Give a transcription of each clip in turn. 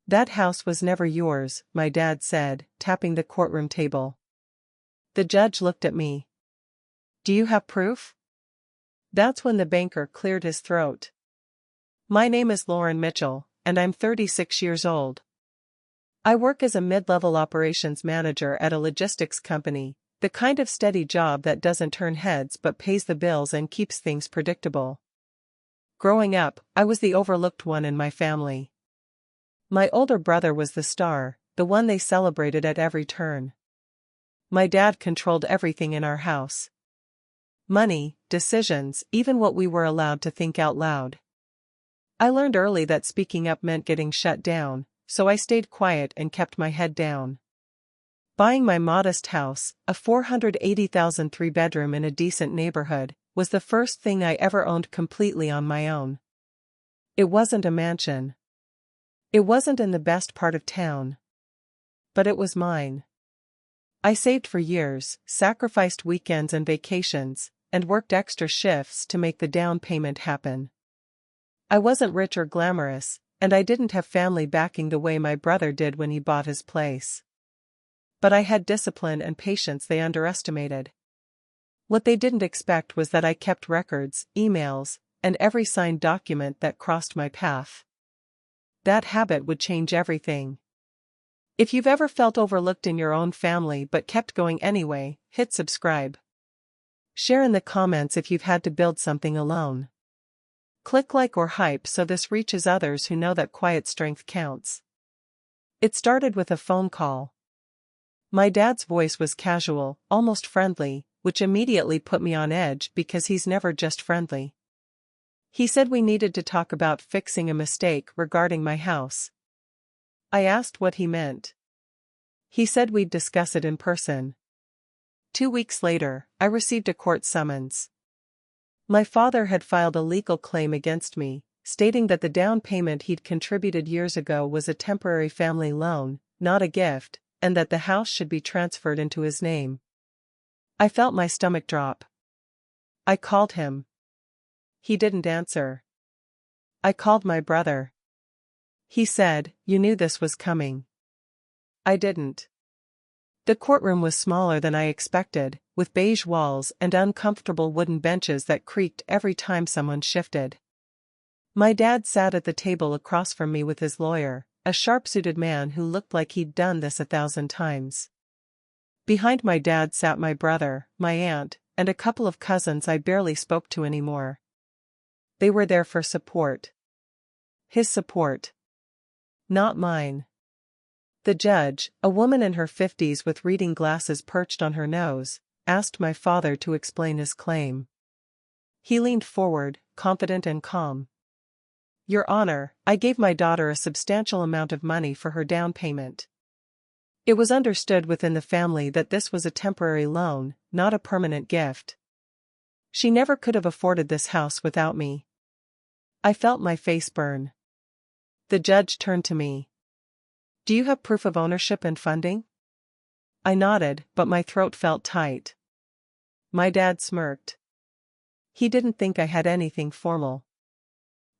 That house was never yours, my dad said, tapping the courtroom table. The judge looked at me. Do you have proof? That's when the banker cleared his throat. My name is Lauren Mitchell, and I'm 36 years old. I work as a mid-level operations manager at a logistics company, the kind of steady job that doesn't turn heads but pays the bills and keeps things predictable. Growing up, I was the overlooked one in my family. My older brother was the star, the one they celebrated at every turn. My dad controlled everything in our house. Money, decisions, even what we were allowed to think out loud. I learned early that speaking up meant getting shut down, so I stayed quiet and kept my head down. Buying my modest house, a $480,000 three-bedroom in a decent neighborhood, was the first thing I ever owned completely on my own. It wasn't a mansion. It wasn't in the best part of town. But it was mine. I saved for years, sacrificed weekends and vacations, and worked extra shifts to make the down payment happen. I wasn't rich or glamorous, and I didn't have family backing the way my brother did when he bought his place. But I had discipline and patience they underestimated. What they didn't expect was that I kept records, emails, and every signed document that crossed my path. That habit would change everything. If you've ever felt overlooked in your own family but kept going anyway, hit subscribe. Share in the comments if you've had to build something alone. Click like or hype so this reaches others who know that quiet strength counts. It started with a phone call. My dad's voice was casual, almost friendly, which immediately put me on edge because he's never just friendly. He said we needed to talk about fixing a mistake regarding my house. I asked what he meant. He said we'd discuss it in person. 2 weeks later, I received a court summons. My father had filed a legal claim against me, stating that the down payment he'd contributed years ago was a temporary family loan, not a gift, and that the house should be transferred into his name. I felt my stomach drop. I called him. He didn't answer. I called my brother. He said, "You knew this was coming." I didn't. The courtroom was smaller than I expected, with beige walls and uncomfortable wooden benches that creaked every time someone shifted. My dad sat at the table across from me with his lawyer, a sharp-suited man who looked like he'd done this 1,000 times. Behind my dad sat my brother, my aunt, and a couple of cousins I barely spoke to anymore. They were there for support. His support. Not mine. The judge, a woman in her 50s with reading glasses perched on her nose, asked my father to explain his claim. He leaned forward, confident and calm. "Your Honor, I gave my daughter a substantial amount of money for her down payment. It was understood within the family that this was a temporary loan, not a permanent gift. She never could have afforded this house without me." I felt my face burn. The judge turned to me. "Do you have proof of ownership and funding?" I nodded, but my throat felt tight. My dad smirked. He didn't think I had anything formal.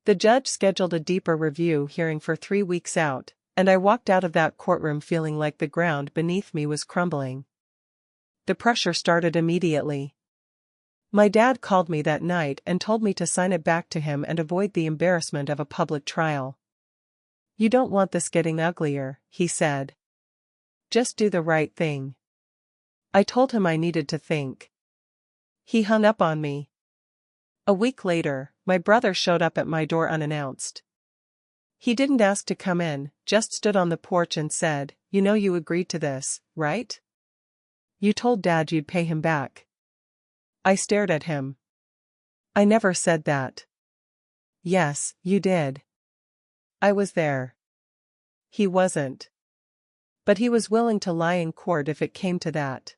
The judge scheduled a deeper review hearing for 3 weeks out, and I walked out of that courtroom feeling like the ground beneath me was crumbling. The pressure started immediately. My dad called me that night and told me to sign it back to him and avoid the embarrassment of a public trial. "You don't want this getting uglier," he said. "Just do the right thing." I told him I needed to think. He hung up on me. A week later, my brother showed up at my door unannounced. He didn't ask to come in, just stood on the porch and said, "You know you agreed to this, right? You told Dad you'd pay him back." I stared at him. "I never said that." "Yes, you did. I was there." He wasn't. But he was willing to lie in court if it came to that.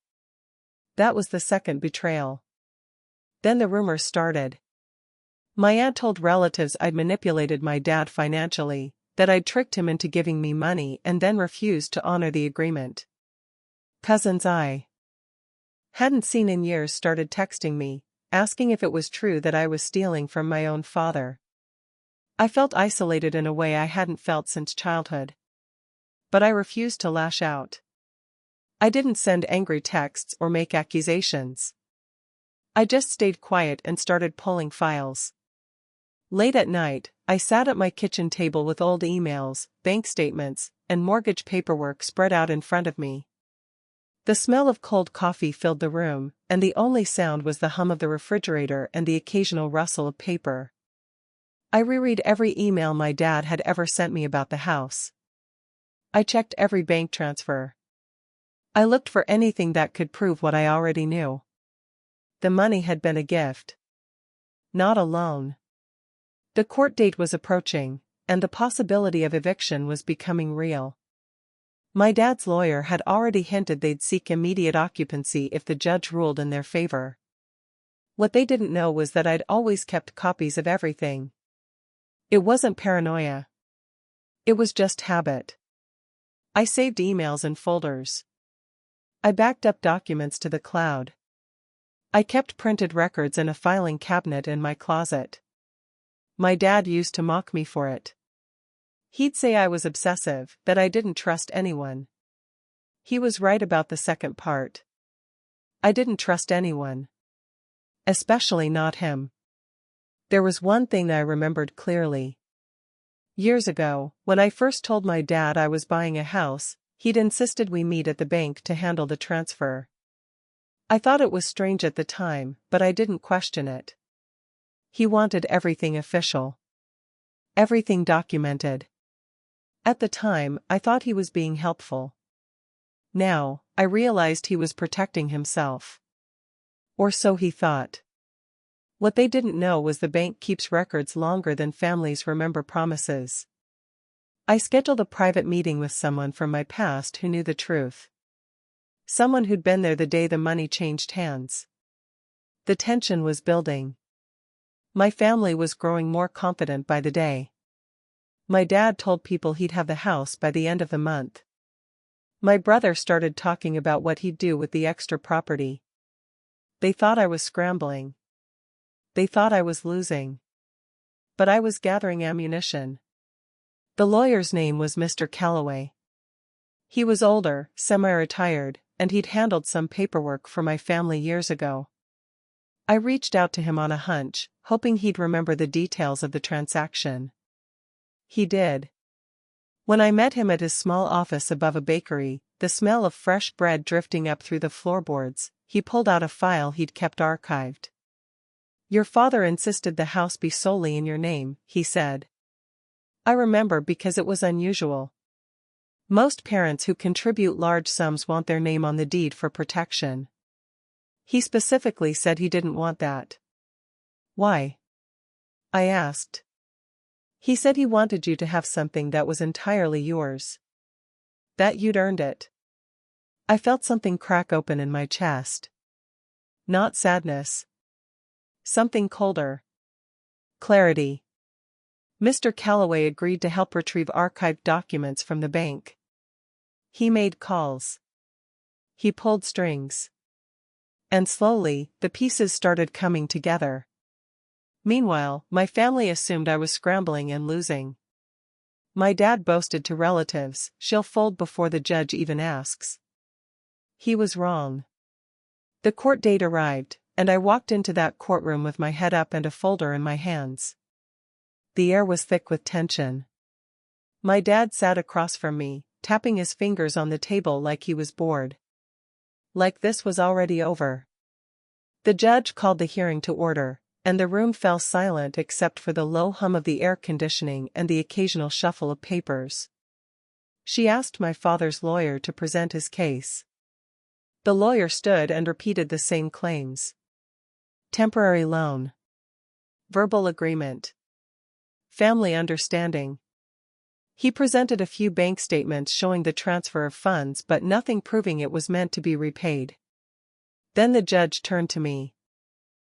That was the second betrayal. Then the rumors started. My aunt told relatives I'd manipulated my dad financially, that I'd tricked him into giving me money and then refused to honor the agreement. Cousins I hadn't seen in years started texting me, asking if it was true that I was stealing from my own father. I felt isolated in a way I hadn't felt since childhood. but I refused to lash out. I didn't send angry texts or make accusations. I just stayed quiet and started pulling files. Late at night, I sat at my kitchen table with old emails, bank statements, and mortgage paperwork spread out in front of me. The smell of cold coffee filled the room, and the only sound was the hum of the refrigerator and the occasional rustle of paper. I reread every email my dad had ever sent me about the house. I checked every bank transfer. I looked for anything that could prove what I already knew. The money had been a gift, not a loan. The court date was approaching, and the possibility of eviction was becoming real. My dad's lawyer had already hinted they'd seek immediate occupancy if the judge ruled in their favor. What they didn't know was that I'd always kept copies of everything. It wasn't paranoia. It was just habit. I saved emails in folders. I backed up documents to the cloud. I kept printed records in a filing cabinet in my closet. My dad used to mock me for it. He'd say I was obsessive, that I didn't trust anyone. He was right about the second part. I didn't trust anyone. Especially not him. There was one thing I remembered clearly. Years ago, when I first told my dad I was buying a house, he'd insisted we meet at the bank to handle the transfer. I thought it was strange at the time, but I didn't question it. He wanted everything official. Everything documented. At the time, I thought he was being helpful. Now, I realized he was protecting himself. Or so he thought. What they didn't know was the bank keeps records longer than families remember promises. I scheduled a private meeting with someone from my past who knew the truth. Someone who'd been there the day the money changed hands. The tension was building. My family was growing more confident by the day. My dad told people he'd have the house by the end of the month. My brother started talking about what he'd do with the extra property. They thought I was scrambling. They thought I was losing. But I was gathering ammunition. The lawyer's name was Mr. Calloway. He was older, semi-retired, and he'd handled some paperwork for my family years ago. I reached out to him on a hunch, hoping he'd remember the details of the transaction. He did. When I met him at his small office above a bakery, the smell of fresh bread drifting up through the floorboards, he pulled out a file he'd kept archived. "Your father insisted the house be solely in your name," he said. I remember because it was unusual. Most parents who contribute large sums want their name on the deed for protection. He specifically said he didn't want that. "Why?" I asked. "He said he wanted you to have something that was entirely yours. That you'd earned it." I felt something crack open in my chest. Not sadness. Something colder. Clarity. Mr. Calloway agreed to help retrieve archived documents from the bank. He made calls. He pulled strings. And slowly, the pieces started coming together. Meanwhile, my family assumed I was scrambling and losing. My dad boasted to relatives, "She'll fold before the judge even asks." He was wrong. The court date arrived, and I walked into that courtroom with my head up and a folder in my hands. The air was thick with tension. My dad sat across from me, tapping his fingers on the table like he was bored. Like this was already over. The judge called the hearing to order, and the room fell silent except for the low hum of the air conditioning and the occasional shuffle of papers. She asked my father's lawyer to present his case. The lawyer stood and repeated the same claims. Temporary loan. Verbal agreement. Family understanding. He presented a few bank statements showing the transfer of funds but nothing proving it was meant to be repaid. Then the judge turned to me.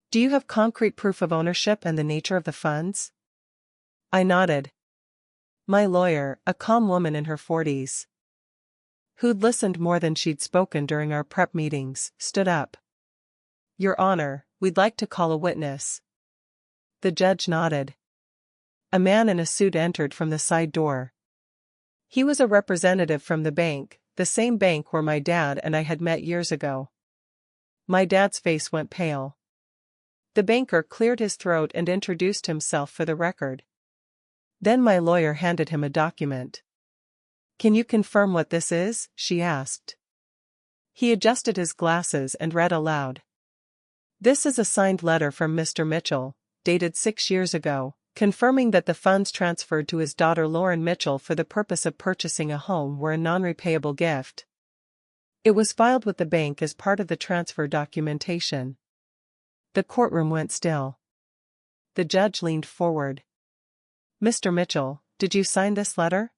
"Do you have concrete proof of ownership and the nature of the funds?" I nodded. My lawyer, a calm woman in her 40s, who'd listened more than she'd spoken during our prep meetings, stood up. "Your Honor, we'd like to call a witness." The judge nodded. A man in a suit entered from the side door. He was a representative from the bank, the same bank where my dad and I had met years ago. My dad's face went pale. The banker cleared his throat and introduced himself for the record. Then my lawyer handed him a document. "Can you confirm what this is?" she asked. He adjusted his glasses and read aloud. "This is a signed letter from Mr. Mitchell, dated 6 years ago, confirming that the funds transferred to his daughter Lauren Mitchell for the purpose of purchasing a home were a non-repayable gift. It was filed with the bank as part of the transfer documentation." The courtroom went still. The judge leaned forward. "Mr. Mitchell, did you sign this letter?"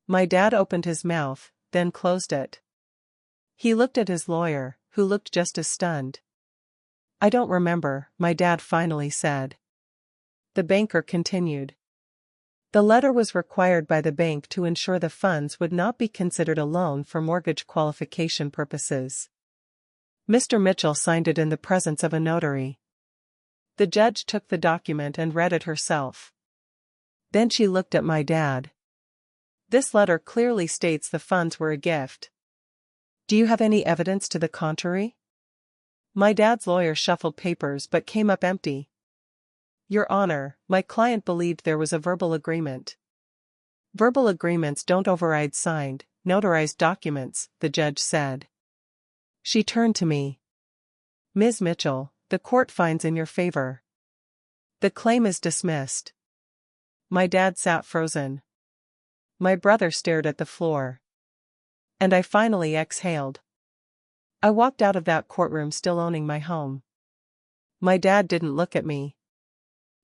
My dad opened his mouth, then closed it. He looked at his lawyer, who looked just as stunned. "I don't remember," my dad finally said. The banker continued. "The letter was required by the bank to ensure the funds would not be considered a loan for mortgage qualification purposes. Mr. Mitchell signed it in the presence of a notary." The judge took the document and read it herself. Then she looked at my dad. "This letter clearly states the funds were a gift. Do you have any evidence to the contrary?" My dad's lawyer shuffled papers but came up empty. "Your Honor, my client believed there was a verbal agreement." "Verbal agreements don't override signed, notarized documents," the judge said. She turned to me. "Ms. Mitchell, the court finds in your favor. The claim is dismissed." My dad sat frozen. My brother stared at the floor. And I finally exhaled. I walked out of that courtroom still owning my home. My dad didn't look at me.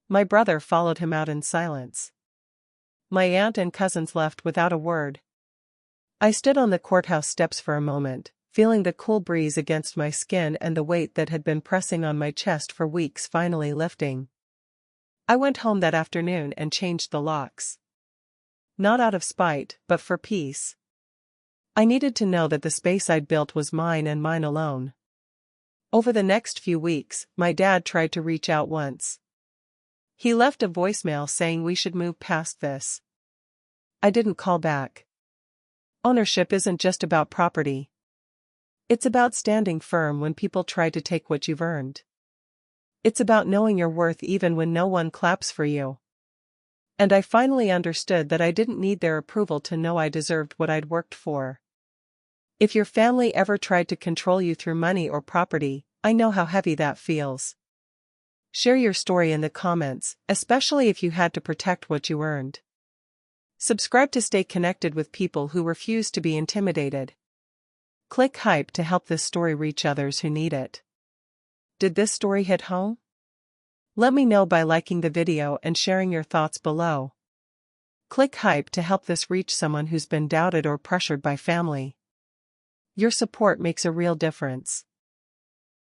My brother followed him out in silence. My aunt and cousins left without a word. I stood on the courthouse steps for a moment, feeling the cool breeze against my skin and the weight that had been pressing on my chest for weeks finally lifting. I went home that afternoon and changed the locks. Not out of spite, but for peace. I needed to know that the space I'd built was mine and mine alone. Over the next few weeks, my dad tried to reach out once. He left a voicemail saying we should move past this. I didn't call back. Ownership isn't just about property. It's about standing firm when people try to take what you've earned. It's about knowing your worth even when no one claps for you. And I finally understood that I didn't need their approval to know I deserved what I'd worked for. If your family ever tried to control you through money or property, I know how heavy that feels. Share your story in the comments, especially if you had to protect what you earned. Subscribe to stay connected with people who refuse to be intimidated. Click hype to help this story reach others who need it. Did this story hit home? Let me know by liking the video and sharing your thoughts below. Click hype to help this reach someone who's been doubted or pressured by family. Your support makes a real difference.